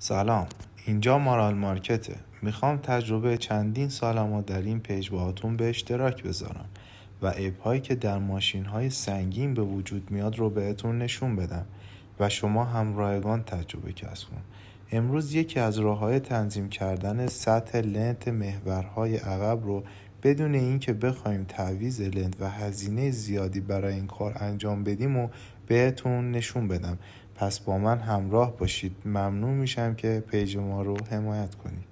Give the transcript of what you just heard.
سلام، اینجا مارال مارکته. میخوام تجربه چندین سالمو در این پیج باهاتون به اشتراک بذارم و عیب‌هایی که در ماشین‌های سنگین به وجود میاد رو بهتون نشون بدم و شما هم رایگان تجربه کسب کنید. امروز یکی از راه‌های تنظیم کردن سطح لنت محورهای عقب رو بدون اینکه بخوایم تعویض لنت و هزینه زیادی برای این کار انجام بدیم و بهتون نشون بدم. پس با من همراه باشید. ممنون میشم که پیج ما رو حمایت کنید.